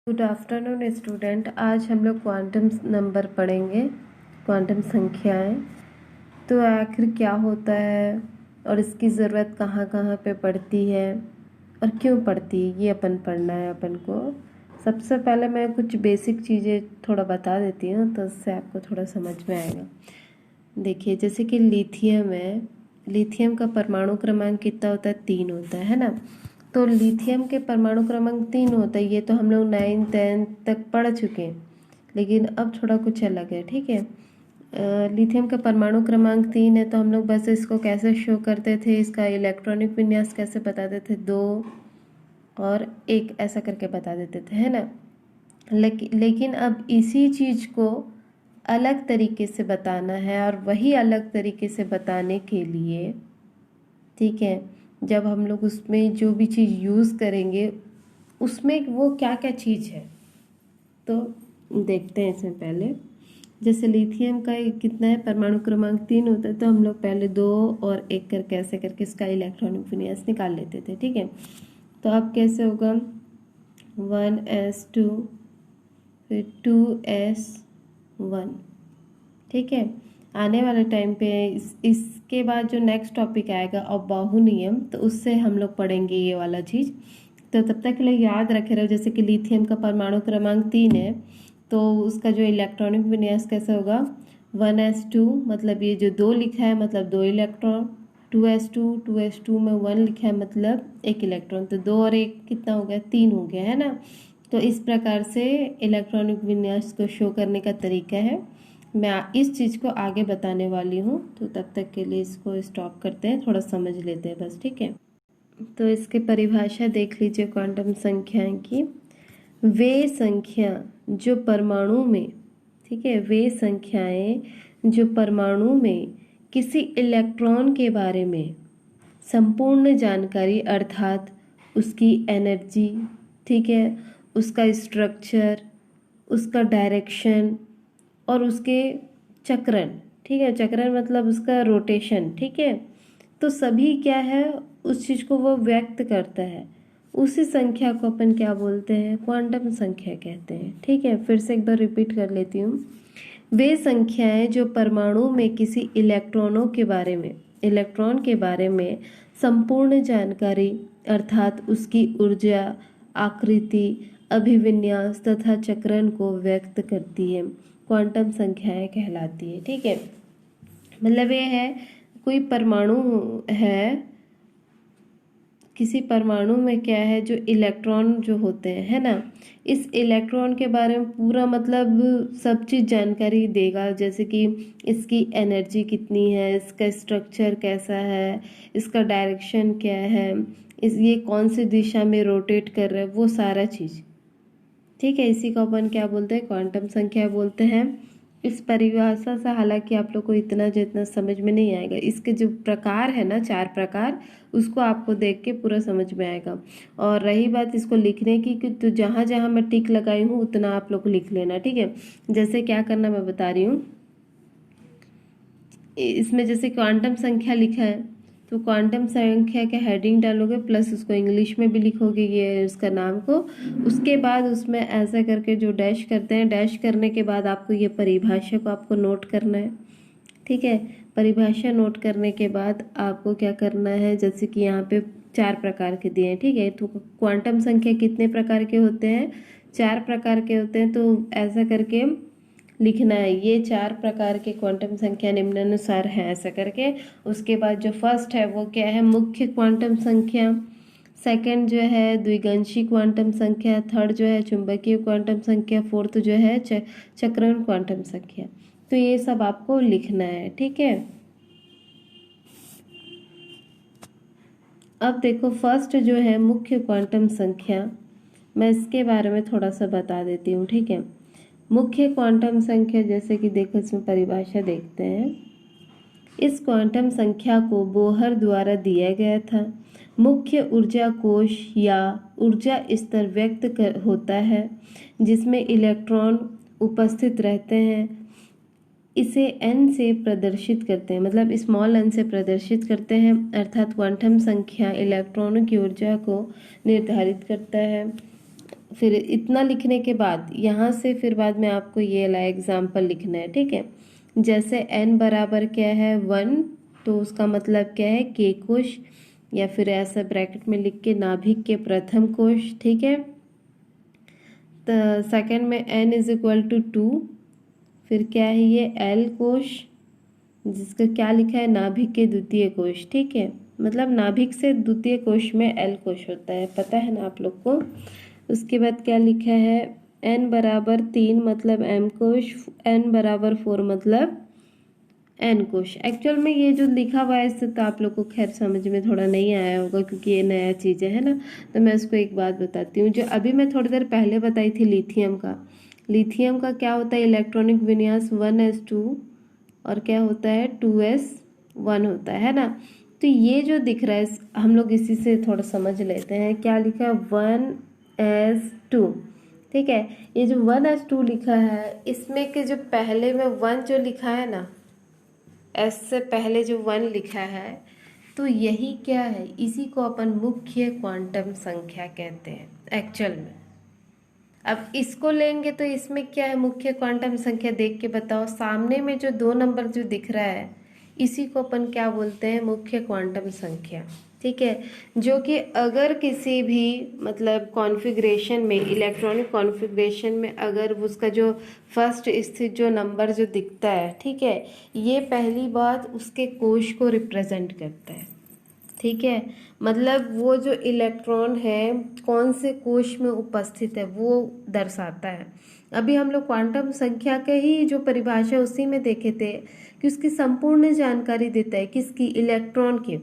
Good afternoon student. आज हम लोग क्वांटम नंबर पढ़ेंगे, क्वांटम संख्याएं। तो आखिर क्या होता है और इसकी ज़रूरत कहाँ कहाँ पे पड़ती है और क्यों पड़ती है, ये अपन पढ़ना है अपन को। सबसे पहले मैं कुछ बेसिक चीज़ें थोड़ा बता देती हूँ, तो उससे आपको थोड़ा समझ में आएगा। देखिए, जैसे कि लिथियम है, लिथियम का परमाणु क्रमांक कितना होता है? 3 होता है ना। तो लिथियम के परमाणु क्रमांक 3 होता है, ये तो हम लोग 9th 10th तक पढ़ चुके हैं, लेकिन अब थोड़ा कुछ अलग है। ठीक है, लिथियम का परमाणु क्रमांक 3 है, तो हम लोग बस इसको कैसे शो करते थे, इसका इलेक्ट्रॉनिक विन्यास कैसे बताते थे? 2 और 1 ऐसा करके बता देते थे, है ना। लेकिन अब इसी चीज़ को अलग तरीके से बताना है, और वही अलग तरीके से बताने के लिए, ठीक है, जब हम लोग उसमें जो भी चीज़ यूज़ करेंगे उसमें वो क्या क्या चीज़ है, तो देखते हैं। इसमें पहले जैसे लिथियम का कितना है, परमाणु क्रमांक 3 होता है, तो हम लोग पहले 2 और 1 करके ऐसे करके इसका इलेक्ट्रॉनिक विन्यास निकाल लेते थे। ठीक है, तो अब कैसे होगा? 1s2 फिर 2s1। ठीक है, आने वाले टाइम पे इसके बाद जो नेक्स्ट टॉपिक आएगा अबाहु नियम, तो उससे हम लोग पढ़ेंगे ये वाला चीज़। तो तब तक के लिए याद रखे रहो, जैसे कि लिथियम का परमाणु क्रमांक 3 है, तो उसका जो इलेक्ट्रॉनिक विन्यास कैसे होगा? 1s2, मतलब ये जो 2 लिखा है मतलब 2 इलेक्ट्रॉन, 2s2 में 1 लिखा है मतलब 1 इलेक्ट्रॉन, तो 2 और 1 कितना हो गया? 3 हो गया, है ना। तो इस प्रकार से इलेक्ट्रॉनिक विन्यास को शो करने का तरीका है। मैं इस चीज़ को आगे बताने वाली हूँ, तो तब तक के लिए इसको स्टॉप करते हैं, थोड़ा समझ लेते हैं बस। ठीक है, तो इसकी परिभाषा देख लीजिए क्वांटम संख्याएं की। वे संख्या जो परमाणु में, ठीक है, वे संख्याएं जो परमाणु में किसी इलेक्ट्रॉन के बारे में संपूर्ण जानकारी, अर्थात उसकी एनर्जी, ठीक है, उसका स्ट्रक्चर, उसका डायरेक्शन और उसके चक्रण, ठीक है, चक्रण मतलब उसका रोटेशन, ठीक है, तो सभी क्या है, उस चीज़ को वो व्यक्त करता है। उसी संख्या को अपन क्या बोलते हैं? क्वांटम संख्या कहते हैं। ठीक है, फिर से एक बार रिपीट कर लेती हूँ। वे संख्याएं जो परमाणु में किसी इलेक्ट्रॉन के बारे में संपूर्ण जानकारी, अर्थात उसकी ऊर्जा, आकृति, अभिविन्यास तथा चक्रण को व्यक्त करती है, क्वांटम संख्याएं कहलाती है। ठीक है, मतलब ये है, कोई परमाणु है, किसी परमाणु में क्या है, जो इलेक्ट्रॉन जो होते हैं, है ना, इस इलेक्ट्रॉन के बारे में पूरा मतलब सब चीज़ जानकारी देगा, जैसे कि इसकी एनर्जी कितनी है, इसका स्ट्रक्चर कैसा है, इसका डायरेक्शन क्या है, ये कौन सी दिशा में रोटेट कर रहा है, वो सारा चीज़। ठीक है, इसी को अपन क्या बोलते हैं? क्वांटम संख्या बोलते हैं। इस परिभाषा से हालांकि आप लोग को जितना समझ में नहीं आएगा, इसके जो प्रकार है ना, 4 प्रकार, उसको आपको देख के पूरा समझ में आएगा। और रही बात इसको लिखने की, कि तो जहाँ जहाँ मैं टिक लगाई हूँ उतना आप लोग लिख लेना। ठीक है, जैसे क्या करना मैं बता रही हूँ। इसमें जैसे क्वांटम संख्या लिखा है, तो क्वांटम संख्या का हेडिंग डालोगे, प्लस उसको इंग्लिश में भी लिखोगे ये उसका नाम को। उसके बाद उसमें ऐसा करके जो डैश करते हैं, डैश करने के बाद आपको ये परिभाषा को आपको नोट करना है। ठीक है, परिभाषा नोट करने के बाद आपको क्या करना है, जैसे कि यहाँ पे 4 प्रकार के दिए हैं। ठीक है, तो क्वांटम संख्या कितने प्रकार के होते हैं? 4 प्रकार के होते हैं, तो ऐसा करके लिखना है, ये 4 प्रकार के क्वांटम संख्या निम्नानुसार है, ऐसा करके। उसके बाद जो फर्स्ट है वो क्या है? मुख्य क्वांटम संख्या। सेकंड जो है द्विगंशी क्वांटम संख्या। थर्ड जो है चुंबकीय क्वांटम संख्या। फोर्थ जो है चक्रण क्वांटम संख्या। तो ये सब आपको लिखना है। ठीक है, अब देखो फर्स्ट जो है मुख्य क्वांटम संख्या, मैं इसके बारे में थोड़ा सा बता देती हूँ। ठीक है, मुख्य क्वांटम संख्या, जैसे कि देखो इसमें परिभाषा देखते हैं। इस क्वांटम संख्या को बोहर द्वारा दिया गया था। मुख्य ऊर्जा कोश या ऊर्जा स्तर होता है जिसमें इलेक्ट्रॉन उपस्थित रहते हैं। इसे n से प्रदर्शित करते हैं, मतलब स्मॉल n से प्रदर्शित करते हैं, अर्थात क्वांटम संख्या इलेक्ट्रॉनों की ऊर्जा को निर्धारित करता है। फिर इतना लिखने के बाद यहाँ से फिर बाद में आपको ये वाला एग्जाम्पल लिखना है, ठीक है। जैसे n बराबर क्या है 1, तो उसका मतलब क्या है k कोश, या फिर ऐसा ब्रैकेट में लिख के नाभिक के प्रथम कोश, ठीक है। तो सेकंड में n इज इक्वल टू 2, फिर क्या है ये l कोश, जिसका क्या लिखा है नाभिक के द्वितीय कोश, ठीक है। मतलब नाभिक से द्वितीय कोश में l कोश होता है, पता है ना आप लोग को। उसके बाद क्या लिखा है n बराबर 3 मतलब m कोश, n बराबर 4 मतलब n कोश। एक्चुअल में ये जो लिखा हुआ है इससे तो आप लोग को खैर समझ में थोड़ा नहीं आया होगा, क्योंकि ये नया चीज़ है ना। तो मैं इसको एक बात बताती हूँ, जो अभी मैं थोड़ी देर पहले बताई थी लिथियम का क्या होता है इलेक्ट्रॉनिक विन्यास 1s2 और क्या होता है 2s1 होता है ना। तो ये जो दिख रहा है हम लोग इसी से थोड़ा समझ लेते हैं। क्या लिखा है 1s2, ठीक है। ये जो 1s2 लिखा है इसमें के जो पहले में 1 जो लिखा है ना, s से पहले जो 1 लिखा है, तो यही क्या है, इसी को अपन मुख्य क्वांटम संख्या कहते हैं एक्चुअल में। अब इसको लेंगे तो इसमें क्या है मुख्य क्वांटम संख्या, देख के बताओ। सामने में जो 2 नंबर जो दिख रहा है इसी को अपन क्या बोलते हैं मुख्य क्वांटम संख्या, ठीक है। जो कि अगर किसी भी मतलब कॉन्फ़िगरेशन में, इलेक्ट्रॉनिक कॉन्फ़िगरेशन में अगर उसका जो फर्स्ट स्थित जो नंबर जो दिखता है, ठीक है, ये पहली बात उसके कोश को रिप्रेजेंट करता है, ठीक है। मतलब वो जो इलेक्ट्रॉन है कौन से कोश में उपस्थित है वो दर्शाता है। अभी हम लोग क्वांटम संख्या के ही जो परिभाषा उसी में देखे थे कि उसकी संपूर्ण जानकारी देता है, किसकी, इलेक्ट्रॉन की।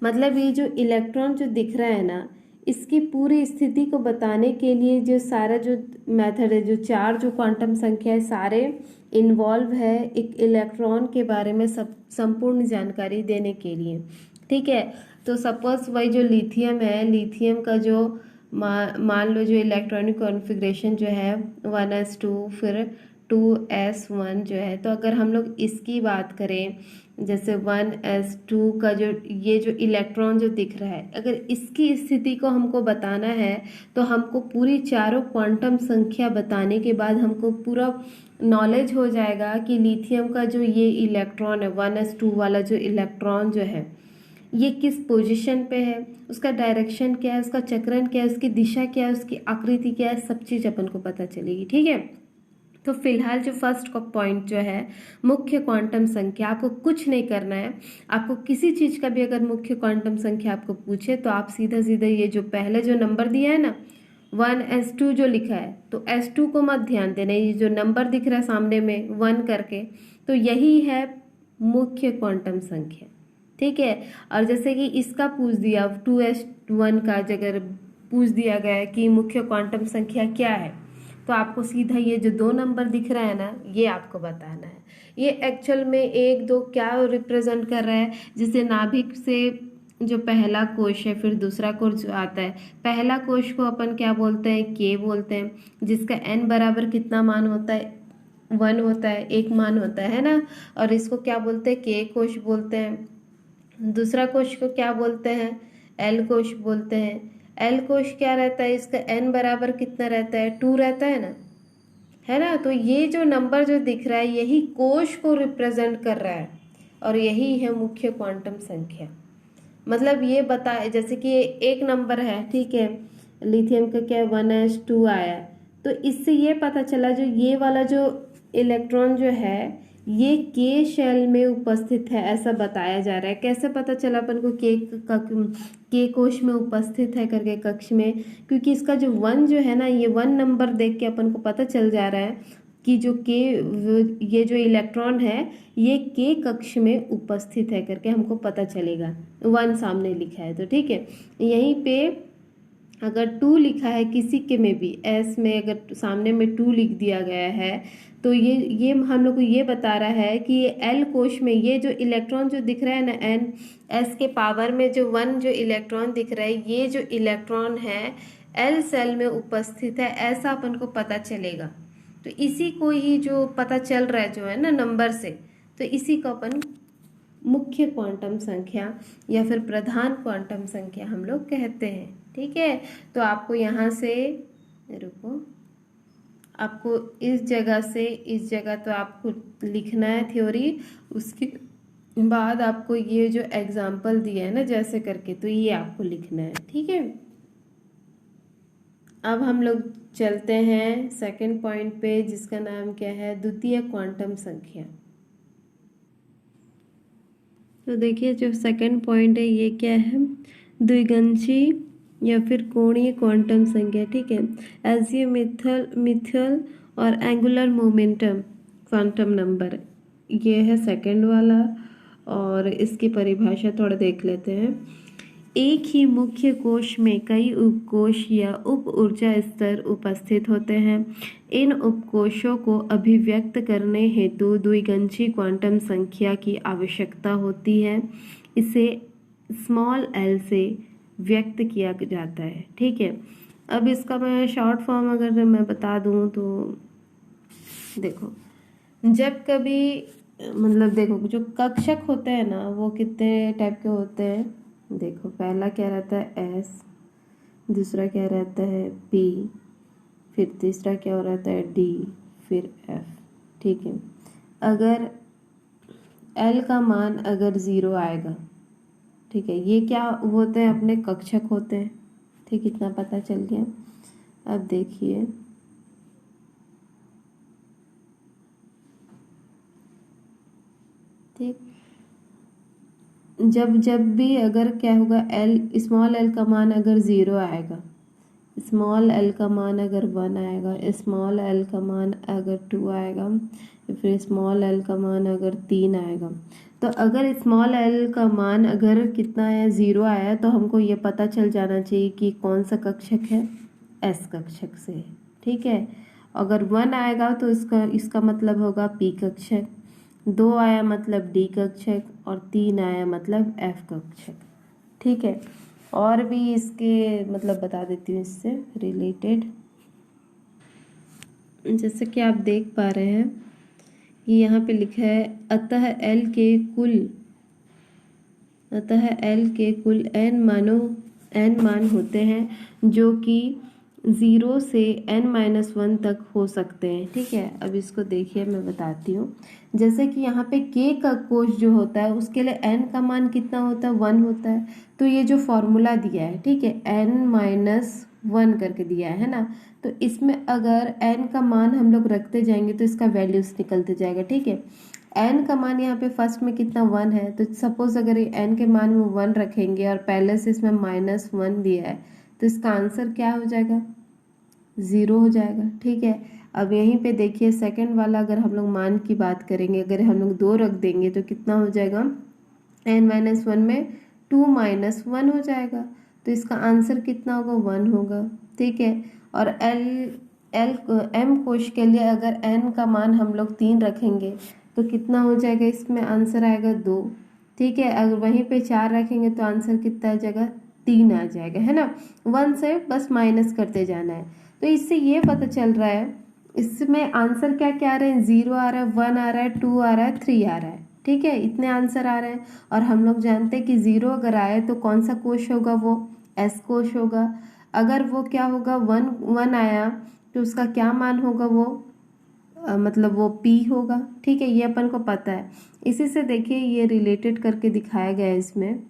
मतलब ये जो इलेक्ट्रॉन जो दिख रहा है ना, इसकी पूरी स्थिति को बताने के लिए जो सारा जो मेथड है, जो 4 जो क्वांटम संख्या है सारे इन्वॉल्व है एक इलेक्ट्रॉन के बारे में सब संपूर्ण जानकारी देने के लिए, ठीक है। तो सपोज वही जो लिथियम है, लिथियम का जो मान लो जो इलेक्ट्रॉनिक कॉन्फ़िगरेशन जो है 1s2 फिर 2s1 जो है, तो अगर हम लोग इसकी बात करें, जैसे 1s2 का जो ये जो इलेक्ट्रॉन जो दिख रहा है, अगर इसकी स्थिति को हमको बताना है तो हमको पूरी चारों क्वांटम संख्या बताने के बाद हमको पूरा नॉलेज हो जाएगा कि लिथियम का जो ये इलेक्ट्रॉन है 1s2 वाला जो इलेक्ट्रॉन जो है ये किस पोजीशन पे है, उसका डायरेक्शन क्या है, उसका चक्रण क्या है, उसकी दिशा क्या है, उसकी आकृति क्या है, सब चीज़ अपन को पता चलेगी, ठीक है। तो फिलहाल जो फर्स्ट का पॉइंट जो है मुख्य क्वांटम संख्या, आपको कुछ नहीं करना है। आपको किसी चीज़ का भी अगर मुख्य क्वांटम संख्या आपको पूछे तो आप सीधा सीधा ये जो पहले जो नंबर दिया है ना 1s2 जो लिखा है, तो s2 को मत ध्यान देना, ये जो नंबर दिख रहा है सामने में 1 करके, तो यही है मुख्य क्वांटम संख्या, ठीक है। और जैसे कि इसका पूछ दिया 2s1 का अगर पूछ दिया गया है कि मुख्य क्वांटम संख्या क्या है, तो आपको सीधा ये जो 2 नंबर दिख रहा है ना ये आपको बताना है। ये एक्चुअल में 1 2 क्या रिप्रेजेंट कर रहा है, जैसे नाभिक से जो पहला कोश है फिर दूसरा कोश जो आता है, पहला कोश को अपन क्या बोलते हैं, के बोलते हैं, जिसका n बराबर कितना मान होता है 1 होता है, 1 मान होता है ना। और इसको क्या बोलते हैं, के कोश बोलते हैं। दूसरा कोश को क्या बोलते हैं, एल कोश बोलते हैं। एल कोश क्या रहता है, इसका n बराबर कितना रहता है 2 रहता है ना। तो ये जो नंबर जो दिख रहा है यही कोश को रिप्रेजेंट कर रहा है और यही है मुख्य क्वांटम संख्या। मतलब ये बता, जैसे कि एक नंबर है, ठीक है, लिथियम का क्या 1s2 आया, तो इससे ये पता चला जो ये वाला जो इलेक्ट्रॉन जो है ये के शेल में उपस्थित है, ऐसा बताया जा रहा है। कैसे पता चला अपन को के कोश में उपस्थित है करके कक्ष में, क्योंकि इसका जो 1 जो है ना, ये 1 नंबर देख के अपन को पता चल जा रहा है कि जो ये जो इलेक्ट्रॉन है ये के कक्ष में उपस्थित है करके हमको पता चलेगा, 1 सामने लिखा है तो, ठीक है। यहीं पे अगर 2 लिखा है किसी के में भी, एस में अगर सामने में 2 लिख दिया गया है, तो ये हम लोग को ये बता रहा है कि ये एल कोश में ये जो इलेक्ट्रॉन जो दिख रहा है ना, एन एस के पावर में जो 1 जो इलेक्ट्रॉन दिख रहा है, ये जो इलेक्ट्रॉन है एल सेल में उपस्थित है, ऐसा अपन को पता चलेगा। तो इसी को ही जो पता चल रहा है जो है ना नंबर से, तो इसी को अपन मुख्य क्वांटम संख्या या फिर प्रधान क्वांटम संख्या हम लोग कहते हैं, ठीक है। तो आपको यहाँ से, रुको, आपको इस जगह से इस जगह तो आपको लिखना है थ्योरी, उसके बाद आपको ये जो एग्जाम्पल दिया है ना जैसे करके, तो ये आपको लिखना है, ठीक है। अब हम लोग चलते हैं सेकंड पॉइंट पे, जिसका नाम क्या है, द्वितीय क्वांटम संख्या। तो देखिए जो सेकंड पॉइंट है ये क्या है, द्विगंशी या फिर कोणीय क्वांटम संख्या, ठीक है। एजियोमिथल और एंगुलर मोमेंटम क्वांटम नंबर, ये है सेकंड वाला। और इसकी परिभाषा थोड़ा देख लेते हैं। एक ही मुख्य कोश में कई उपकोश या उप ऊर्जा स्तर उपस्थित होते हैं। इन उपकोशों को अभिव्यक्त करने हेतु द्विगंशी क्वांटम संख्या की आवश्यकता होती है। इसे स्मॉल एल से व्यक्त किया जाता है, ठीक है। अब इसका मैं शॉर्ट फॉर्म अगर मैं बता दूं तो देखो, जब कभी मतलब देखो जो कक्षक होते हैं ना वो कितने टाइप के होते हैं। देखो पहला क्या रहता है एस, दूसरा क्या रहता है पी, फिर तीसरा क्या हो रहता है डी, फिर एफ, ठीक है। अगर एल का मान अगर 0 आएगा, ठीक है, ये क्या होते हैं, अपने कक्षक होते हैं, ठीक, इतना पता चल गया। अब देखिए ठीक, जब जब भी अगर क्या होगा, एल स्मॉल एल का मान अगर 0 आएगा, स्मॉल एल का मान अगर 1 आएगा, स्मॉल एल का मान अगर 2 आएगा, फिर स्मॉल एल का मान अगर 3 आएगा, तो अगर स्मॉल एल का मान अगर कितना है 0 आया, तो हमको ये पता चल जाना चाहिए कि कौन सा कक्षक है, एस कक्षक से, ठीक है। अगर 1 आएगा तो इसका मतलब होगा पी कक्षक, 2 आया मतलब डी कक्षक, और 3 आया मतलब एफ कक्षक, ठीक है। और भी इसके मतलब बता देती हूँ इससे रिलेटेड। जैसे कि आप देख पा रहे हैं कि यहाँ पे लिखा है अतः एल के कुल n मान होते हैं जो कि 0 से n-1 तक हो सकते हैं, ठीक है। अब इसको देखिए मैं बताती हूँ। जैसे कि यहाँ पे k का कोश जो होता है उसके लिए n का मान कितना होता है, 1 होता है। तो ये जो फॉर्मूला दिया है, ठीक है, n-1 करके दिया है ना, तो इसमें अगर n का मान हम लोग रखते जाएंगे तो इसका वैल्यूज निकलते जाएगा, ठीक है। n का मान यहाँ पे फर्स्ट में कितना 1 है, तो सपोज अगर ये n के मान में 1 रखेंगे और पहले से इसमें -1 दिया है, तो इसका आंसर क्या हो जाएगा, 0 हो जाएगा, ठीक है। अब यहीं पे देखिए सेकंड वाला, अगर हम लोग मान की बात करेंगे, अगर हम लोग 2 रख देंगे तो कितना हो जाएगा, n-1 में 2 - 1 हो जाएगा, तो इसका आंसर कितना होगा, 1 होगा, ठीक है। और m कोश के लिए अगर n का मान हम लोग 3 रखेंगे तो कितना हो जाएगा, इसमें आंसर आएगा 2, ठीक है। अगर वहीं पे 4 रखेंगे तो आंसर कितना आ जाएगा, 3 आ जाएगा, है ना। 1 से बस माइनस करते जाना है। तो इससे ये पता चल रहा है, इसमें आंसर क्या क्या आ रहे हैं, 0 आ रहा है, 1 आ रहा है, 2 आ रहा है, 3 आ रहा है, ठीक है, इतने आंसर आ रहे हैं। और हम लोग जानते हैं कि 0 अगर आए तो कौन सा कोश होगा, वो एस कोश होगा। अगर वो क्या होगा, 1 आया तो उसका क्या मान होगा, वो मतलब वो पी होगा, ठीक है, ये अपन को पता है। इसी से देखिए ये रिलेटेड करके दिखाया गया है इसमें।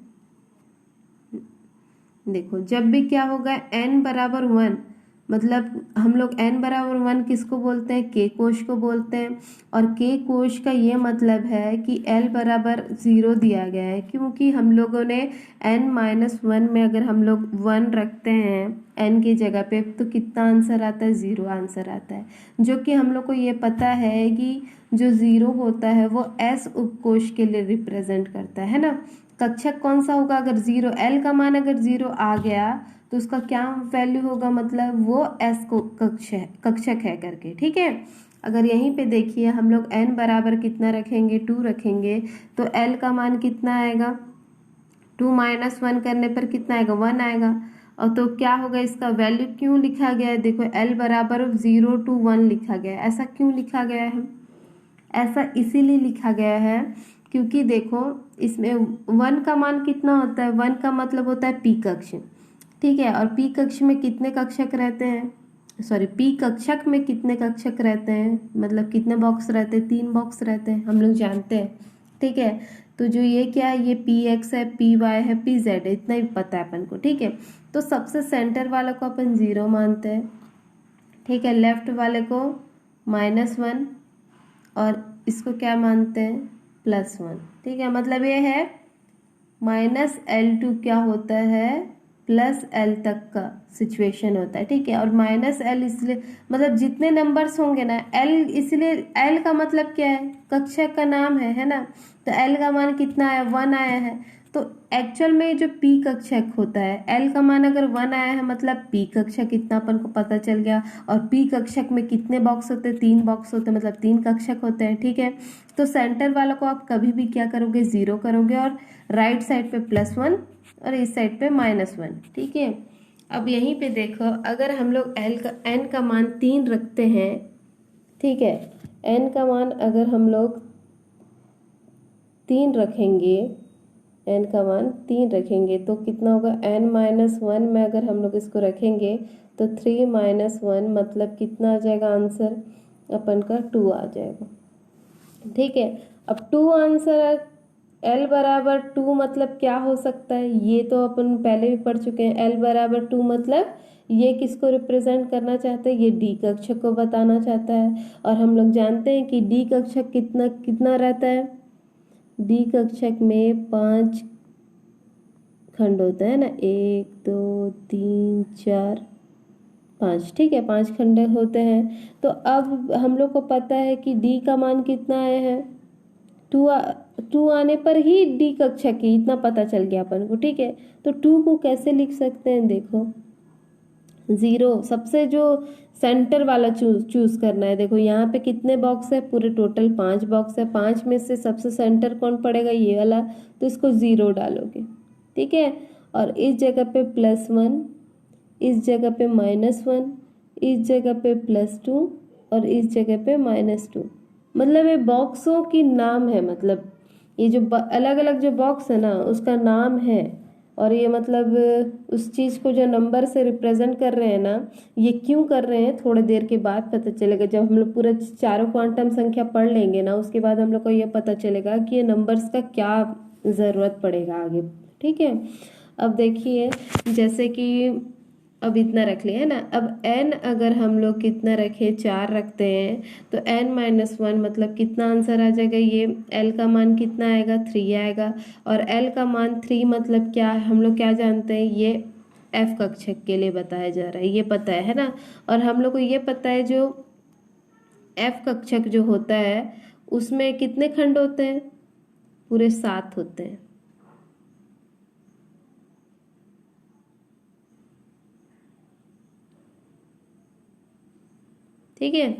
देखो जब भी क्या होगा, n बराबर 1, मतलब हम लोग n बराबर 1 किसको बोलते हैं, k कोश को बोलते हैं। और k कोश का ये मतलब है कि l बराबर 0 दिया गया है, क्योंकि हम लोगों ने n-1 में अगर हम लोग 1 रखते हैं n की जगह पे, तो कितना आंसर आता है, 0 आंसर आता है। जो कि हम लोग को ये पता है कि जो 0 होता है वो s उपकोश के लिए रिप्रेजेंट करता है ना। कक्षक कौन सा होगा, अगर 0 l का मान अगर 0 आ गया तो उसका क्या वैल्यू होगा, मतलब वो s को कक्षक है करके, ठीक है। अगर यहीं पे देखिए हम लोग n बराबर कितना रखेंगे, 2 रखेंगे, तो l का मान कितना आएगा, 2 - 1 करने पर कितना आएगा, 1 आएगा। और तो क्या होगा, इसका वैल्यू क्यों लिखा गया है, देखो l बराबर 0 to 1 लिखा गया है। ऐसा क्यों लिखा गया है, ऐसा इसीलिए लिखा गया है क्योंकि देखो इसमें 1 का मान कितना होता है, 1 का मतलब होता है पी कक्ष, ठीक है। और पी कक्ष में कितने कक्षक रहते हैं, सॉरी पी कक्षक में कितने कक्षक रहते हैं, मतलब कितने बॉक्स रहते हैं, 3 बॉक्स रहते हैं, हम लोग जानते हैं। ठीक है, तो जो ये क्या है, ये पी एक्स है, पी वाई है, पी जेड है, इतना ही पता है अपन को। ठीक है, तो सबसे सेंटर वाले को अपन 0 मानते हैं। ठीक है, लेफ्ट वाले को -1 और इसको क्या मानते हैं, +1। ठीक है, मतलब ये है -L2 क्या होता है, +L तक का सिचुएशन होता है। ठीक है, और -L इसलिए मतलब जितने नंबर्स होंगे ना, L इसलिए L का मतलब क्या है, कक्षक का नाम है ना, तो L का मान कितना आया, 1 आया है। तो एक्चुअल में जो P कक्षक होता है, L का मान अगर 1 आया है मतलब P कक्षक कितना अपन को पता चल गया। और P कक्षक में कितने बॉक्स होते हैं, 3 बॉक्स होते हैं, मतलब 3 कक्षक होते हैं। ठीक है, तो सेंटर वाला को आप कभी भी क्या करोगे, 0 करोगे, और राइट साइड पे +1 और इस साइड पे -1। ठीक है, अब यहीं पे देखो, अगर हम लोग n का मान 3 रखते हैं, ठीक है, n का मान अगर हम लोग 3 रखेंगे, n का मान 3 रखेंगे तो कितना होगा, n-1 में अगर हम लोग इसको रखेंगे तो 3 - 1 मतलब कितना आ जाएगा आंसर, अपन का 2 आ जाएगा। ठीक है, अब 2 आंसर, L बराबर 2 मतलब क्या हो सकता है, ये तो अपन पहले भी पढ़ चुके हैं। L बराबर 2 मतलब ये किसको रिप्रेजेंट करना चाहते हैं, ये D कक्षक को बताना चाहता है। और हम लोग जानते हैं कि D कक्षक कितना कितना रहता है, D कक्षक में 5 खंड होता है ना, 1 2 3 4 5। ठीक है, 5 खंड होते हैं। तो अब हम लोग को पता है कि D का मान कितना आया है, 2 आने पर ही D कक्षक की इतना पता चल गया अपन को। ठीक है, तो 2 को कैसे लिख सकते हैं, देखो 0 सबसे जो सेंटर वाला चूज करना है। देखो यहाँ पे कितने बॉक्स है, पूरे टोटल 5 बॉक्स है, 5 में से सबसे सेंटर कौन पड़ेगा, ये वाला, तो इसको 0 डालोगे। ठीक है, और इस जगह पे +1, इस जगह पे -1, इस जगह पे +2 और इस जगह पे -2। मतलब ये बॉक्सों की नाम है, मतलब ये जो अलग अलग जो बॉक्स है ना उसका नाम है। और ये मतलब उस चीज़ को जो नंबर से रिप्रेजेंट कर रहे हैं ना, ये क्यों कर रहे हैं थोड़ी देर के बाद पता चलेगा। जब हम लोग पूरा चारों क्वांटम संख्या पढ़ लेंगे ना, उसके बाद हम लोग को ये पता चलेगा कि ये नंबर्स का क्या ज़रूरत पड़ेगा आगे। ठीक है, अब देखिए जैसे कि अब इतना रख लिया है ना, अब n अगर हम लोग कितना रखे, 4 रखते हैं, तो n-1 मतलब कितना आंसर आ जाएगा, ये l का मान कितना आएगा, 3 आएगा। और l का मान 3 मतलब क्या, हम लोग क्या जानते हैं, ये f कक्षक के लिए बताया जा रहा है, ये पता है ना। और हम लोग को ये पता है जो f कक्षक जो होता है उसमें कितने खंड होते हैं, पूरे 7 होते हैं। ठीक है,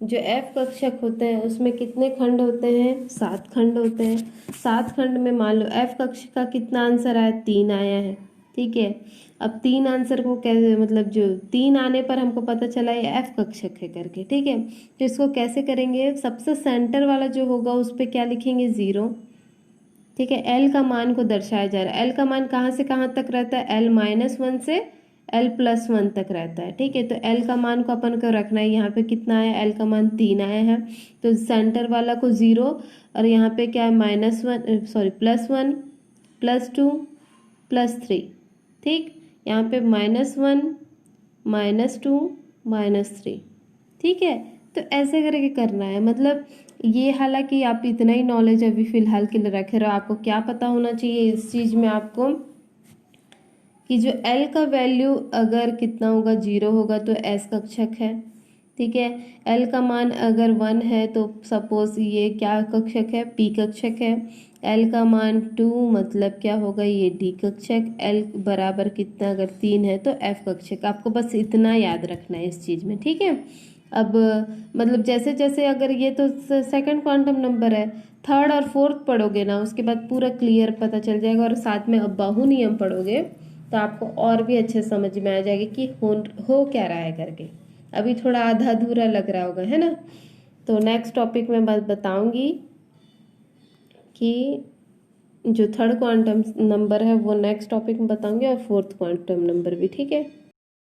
जो f कक्षक होते हैं उसमें कितने खंड होते हैं, 7 खंड होते हैं। 7 खंड में मान लो f कक्षक का कितना आंसर आया, 3 आया है। ठीक है, अब 3 आंसर को कैसे, मतलब जो 3 आने पर हमको पता चला ये f कक्षक है करके। ठीक है, तो इसको कैसे करेंगे, सबसे सेंटर वाला जो होगा उस पर क्या लिखेंगे, 0। ठीक है, l का मान को दर्शाया जा रहा है। l का मान कहाँ से कहाँ तक रहता है, l-1 से l+1 तक रहता है। ठीक है, तो l का मान को अपन को रखना है, यहाँ पे कितना आया, l का मान 3 आया है, तो सेंटर वाला को 0, और यहाँ पे क्या है, -1 सॉरी +1 +2 +3। ठीक, यहाँ पे -1 -2 -3। ठीक है, तो ऐसे करके करना है। मतलब ये हालांकि आप इतना ही नॉलेज अभी फिलहाल के लिए रखे रहो, आपको क्या पता होना चाहिए इस चीज़ में आपको कि जो L का वैल्यू अगर कितना होगा, 0 होगा तो S कक्षक है। ठीक है, L का मान अगर 1 है तो सपोज ये क्या कक्षक है, P कक्षक है। L का मान 2 मतलब क्या होगा, ये D कक्षक। L बराबर कितना अगर 3 है तो F कक्षक। आपको बस इतना याद रखना है इस चीज़ में। ठीक है, अब मतलब जैसे जैसे अगर ये तो सेकंड क्वांटम नंबर है, थर्ड और फोर्थ पढ़ोगे ना उसके बाद पूरा क्लियर पता चल जाएगा, और साथ में अब बाहु नियम पढ़ोगे तो आपको और भी अच्छे समझ में आ जाएगी कि हो क्या रहा है करके। अभी थोड़ा आधा अधूरा लग रहा होगा, है ना। तो नेक्स्ट टॉपिक में बताऊंगी कि जो थर्ड क्वांटम नंबर है वो नेक्स्ट टॉपिक में बताऊंगी, और फोर्थ क्वांटम नंबर भी, ठीक है।